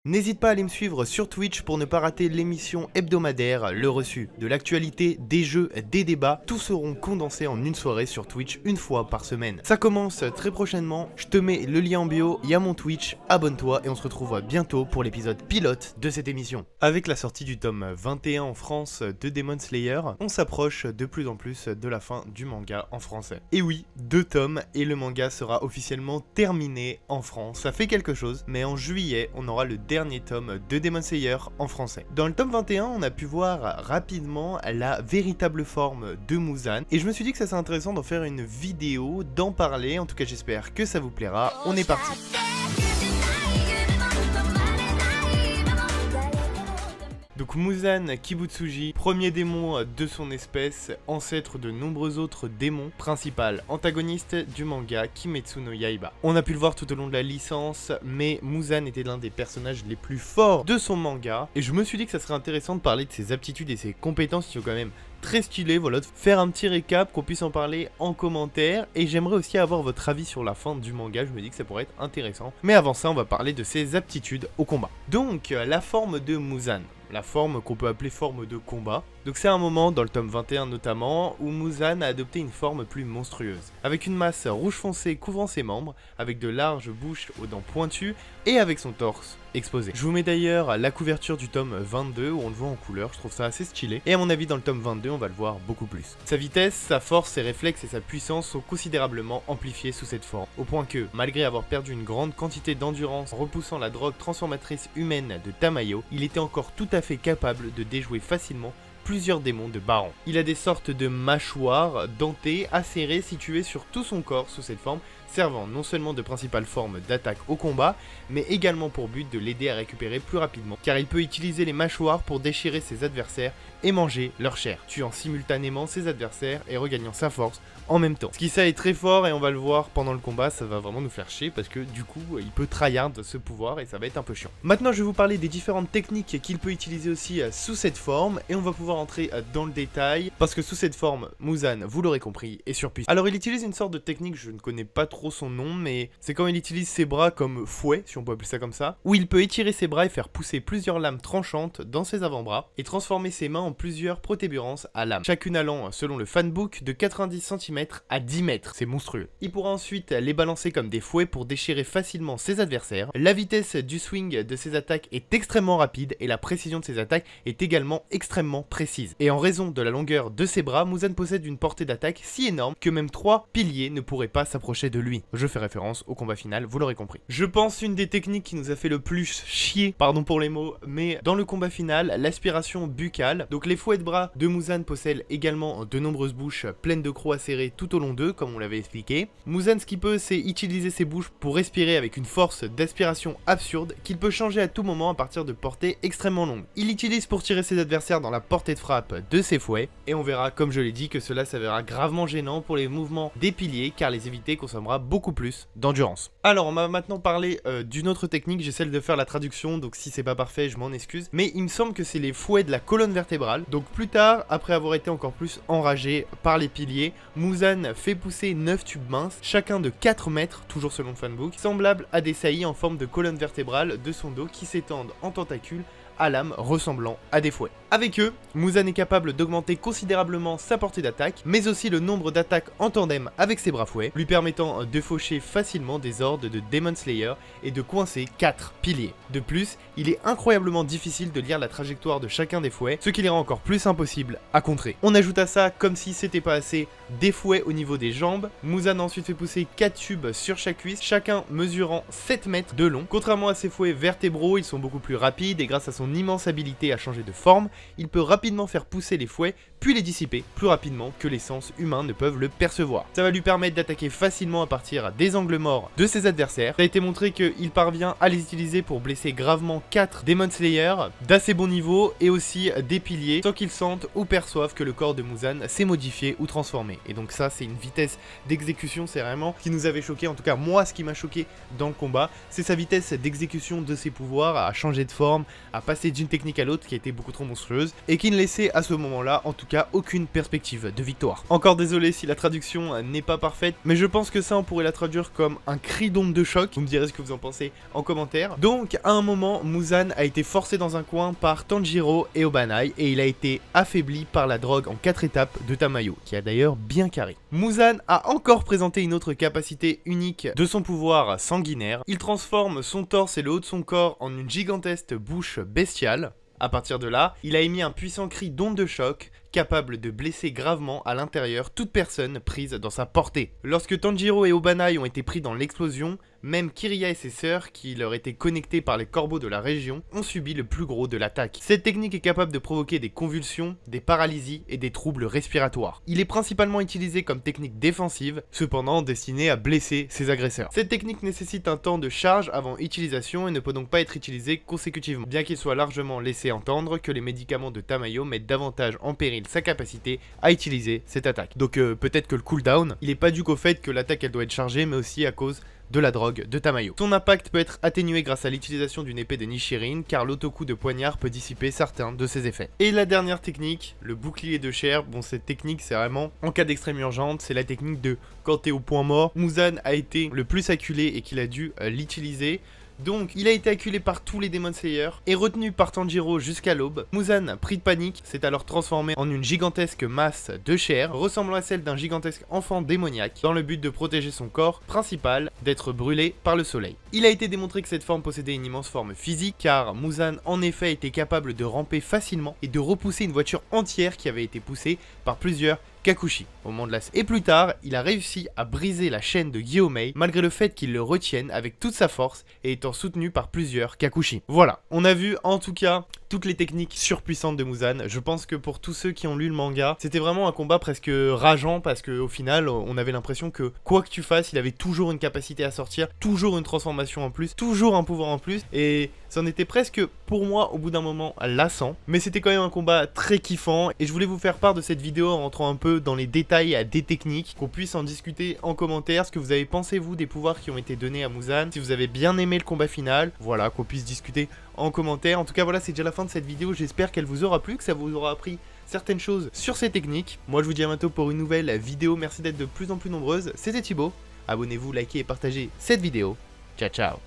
N'hésite pas à aller me suivre sur Twitch pour ne pas rater l'émission hebdomadaire, le reçu, de l'actualité, des jeux, des débats, tous seront condensés en une soirée sur Twitch une fois par semaine. Ça commence très prochainement, je te mets le lien en bio, il y a mon Twitch, abonne-toi et on se retrouve bientôt pour l'épisode pilote de cette émission. Avec la sortie du tome 21 en France de Demon Slayer, on s'approche de plus en plus de la fin du manga en français. Et oui, 2 tomes et le manga sera officiellement terminé en France. Ça fait quelque chose, mais en juillet, on aura le dernier tome de Demon Slayer en français. Dans le tome 21, on a pu voir rapidement la véritable forme de Muzan, et je me suis dit que ça serait intéressant d'en faire une vidéo, d'en parler. En tout cas, j'espère que ça vous plaira. On est parti. Donc Muzan Kibutsuji, premier démon de son espèce, ancêtre de nombreux autres démons, principal antagoniste du manga Kimetsu no Yaiba. On a pu le voir tout au long de la licence, mais Muzan était l'un des personnages les plus forts de son manga, et je me suis dit que ça serait intéressant de parler de ses aptitudes et ses compétences qui sont quand même très stylé, voilà, de faire un petit récap, qu'on puisse en parler en commentaire, et j'aimerais aussi avoir votre avis sur la fin du manga, je me dis que ça pourrait être intéressant. Mais avant ça, on va parler de ses aptitudes au combat. Donc, la forme de Muzan, la forme qu'on peut appeler forme de combat. Donc c'est un moment, dans le tome 21 notamment, où Muzan a adopté une forme plus monstrueuse, avec une masse rouge foncé couvrant ses membres, avec de larges bouches aux dents pointues, et avec son torse exposé. Je vous mets d'ailleurs la couverture du tome 22, où on le voit en couleur, je trouve ça assez stylé, et à mon avis dans le tome 22, on va le voir beaucoup plus. Sa vitesse, sa force, ses réflexes et sa puissance sont considérablement amplifiés sous cette forme, au point que, malgré avoir perdu une grande quantité d'endurance en repoussant la drogue transformatrice humaine de Tamayo, il était encore tout à fait capable de déjouer facilement plusieurs démons de Baron. Il a des sortes de mâchoires dentées, acérées, situées sur tout son corps sous cette forme, servant non seulement de principale forme d'attaque au combat, mais également pour but de l'aider à récupérer plus rapidement, car il peut utiliser les mâchoires pour déchirer ses adversaires et manger leur chair, tuant simultanément ses adversaires et regagnant sa force en même temps. Ce qui ça est très fort, et on va le voir pendant le combat, ça va vraiment nous faire chier parce que du coup il peut tryhard ce pouvoir et ça va être un peu chiant. Maintenant je vais vous parler des différentes techniques qu'il peut utiliser aussi sous cette forme, et on va pouvoir entrer dans le détail parce que sous cette forme Muzan, vous l'aurez compris, est surpuissant. Alors il utilise une sorte de technique, je ne connais pas trop son nom, mais c'est quand il utilise ses bras comme fouet, si on peut appeler ça comme ça, où il peut étirer ses bras et faire pousser plusieurs lames tranchantes dans ses avant-bras et transformer ses mains en plusieurs protubérances à lames, chacune allant, selon le fanbook, de 90 cm à 10 mètres, c'est monstrueux. Il pourra ensuite les balancer comme des fouets pour déchirer facilement ses adversaires. La vitesse du swing de ses attaques est extrêmement rapide et la précision de ses attaques est également extrêmement précise. Et en raison de la longueur de ses bras, Muzan possède une portée d'attaque si énorme que même 3 piliers ne pourraient pas s'approcher de lui. Je fais référence au combat final, vous l'aurez compris. Je pense une des techniques qui nous a fait le plus chier, pardon pour les mots, mais dans le combat final, l'aspiration buccale. Donc les fouets de bras de Muzan possèdent également de nombreuses bouches pleines de crocs acérés tout au long d'eux, comme on l'avait expliqué. Muzan, ce qu'il peut, c'est utiliser ses bouches pour respirer avec une force d'aspiration absurde qu'il peut changer à tout moment à partir de portées extrêmement longues. Il l'utilise pour tirer ses adversaires dans la portée de frappe de ses fouets, et on verra, comme je l'ai dit, que cela s'avérera gravement gênant pour les mouvements des piliers, car les éviter consommera beaucoup plus d'endurance. Alors on va maintenant parler d'une autre technique, j'essaie de faire la traduction, donc si c'est pas parfait je m'en excuse, mais il me semble que c'est les fouets de la colonne vertébrale. Donc plus tard, après avoir été encore plus enragé par les piliers, Muzan fait pousser 9 tubes minces, chacun de 4 mètres, toujours selon le fanbook, semblables à des saillies en forme de colonne vertébrale de son dos qui s'étendent en tentacules à lame ressemblant à des fouets. Avec eux, Muzan est capable d'augmenter considérablement sa portée d'attaque, mais aussi le nombre d'attaques en tandem avec ses bras fouets, lui permettant de faucher facilement des hordes de Demon Slayer et de coincer 4 piliers. De plus, il est incroyablement difficile de lire la trajectoire de chacun des fouets, ce qui les rend encore plus impossible à contrer. On ajoute à ça, comme si c'était pas assez, des fouets au niveau des jambes. Muzan a ensuite fait pousser 4 tubes sur chaque cuisse, chacun mesurant 7 mètres de long. Contrairement à ses fouets vertébraux, ils sont beaucoup plus rapides et grâce à son immense habilité à changer de forme, il peut rapidement faire pousser les fouets puis les dissiper plus rapidement que les sens humains ne peuvent le percevoir. Ça va lui permettre d'attaquer facilement à partir des angles morts de ses adversaires. Ça a été montré qu'il parvient à les utiliser pour blesser gravement 4 Demon Slayer d'assez bon niveau et aussi des piliers sans qu'ils sentent ou perçoivent que le corps de Muzan s'est modifié ou transformé. Et donc ça, c'est une vitesse d'exécution, c'est vraiment ce qui nous avait choqué, en tout cas moi ce qui m'a choqué dans le combat, c'est sa vitesse d'exécution de ses pouvoirs, à changer de forme, à passer passer d'une technique à l'autre qui était beaucoup trop monstrueuse et qui ne laissait à ce moment-là en tout cas aucune perspective de victoire. Encore désolé si la traduction n'est pas parfaite, mais je pense que ça on pourrait la traduire comme un cri d'onde de choc. Vous me direz ce que vous en pensez en commentaire. Donc à un moment, Muzan a été forcé dans un coin par Tanjiro et Obanai et il a été affaibli par la drogue en 4 étapes de Tamayo, qui a d'ailleurs bien carré. Muzan a encore présenté une autre capacité unique de son pouvoir sanguinaire. Il transforme son torse et le haut de son corps en une gigantesque bouche bestiale. A partir de là, il a émis un puissant cri d'onde de choc, capable de blesser gravement à l'intérieur toute personne prise dans sa portée. Lorsque Tanjiro et Obanai ont été pris dans l'explosion, même Kiriya et ses sœurs, qui leur étaient connectés par les corbeaux de la région, ont subi le plus gros de l'attaque. Cette technique est capable de provoquer des convulsions, des paralysies et des troubles respiratoires. Il est principalement utilisé comme technique défensive, cependant destinée à blesser ses agresseurs. Cette technique nécessite un temps de charge avant utilisation et ne peut donc pas être utilisée consécutivement, bien qu'il soit largement laissé entendre que les médicaments de Tamayo mettent davantage en péril sa capacité à utiliser cette attaque. Donc peut-être que le cooldown, il est pas dû qu'au fait que l'attaque elle doit être chargée, mais aussi à cause de la drogue de Tamayo. Son impact peut être atténué grâce à l'utilisation d'une épée de Nichirin, car l'autocoup de poignard peut dissiper certains de ses effets. Et la dernière technique, le bouclier de chair. Bon, cette technique c'est vraiment en cas d'extrême urgente, c'est la technique de quand t'es au point mort. Muzan a été le plus acculé et qu'il a dû l'utiliser. Donc, il a été acculé par tous les Demon Slayers et retenu par Tanjiro jusqu'à l'aube. Muzan, pris de panique, s'est alors transformé en une gigantesque masse de chair, ressemblant à celle d'un gigantesque enfant démoniaque, dans le but de protéger son corps principal d'être brûlé par le soleil. Il a été démontré que cette forme possédait une immense forme physique, car Muzan en effet était capable de ramper facilement et de repousser une voiture entière qui avait été poussée par plusieurs Kakushi au moment de la... Et plus tard, il a réussi à briser la chaîne de Gyomei malgré le fait qu'il le retienne avec toute sa force et étant soutenu par plusieurs Kakushi. Voilà, on a vu en tout cas toutes les techniques surpuissantes de Muzan. Je pense que pour tous ceux qui ont lu le manga, c'était vraiment un combat presque rageant parce qu'au final, on avait l'impression que quoi que tu fasses, il avait toujours une capacité à sortir, toujours une transformation en plus, toujours un pouvoir en plus et c'en était presque pour moi au bout d'un moment lassant. Mais c'était quand même un combat très kiffant et je voulais vous faire part de cette vidéo en rentrant un peu dans les détails des techniques, qu'on puisse en discuter en commentaire, ce que vous avez pensé vous des pouvoirs qui ont été donnés à Muzan, si vous avez bien aimé le combat final, voilà, qu'on puisse discuter en commentaire. En tout cas voilà, c'est déjà la fin de cette vidéo, j'espère qu'elle vous aura plu, que ça vous aura appris certaines choses sur ces techniques. Moi je vous dis à bientôt pour une nouvelle vidéo, merci d'être de plus en plus nombreuses, c'était Thibaut, abonnez-vous, likez et partagez cette vidéo, ciao ciao.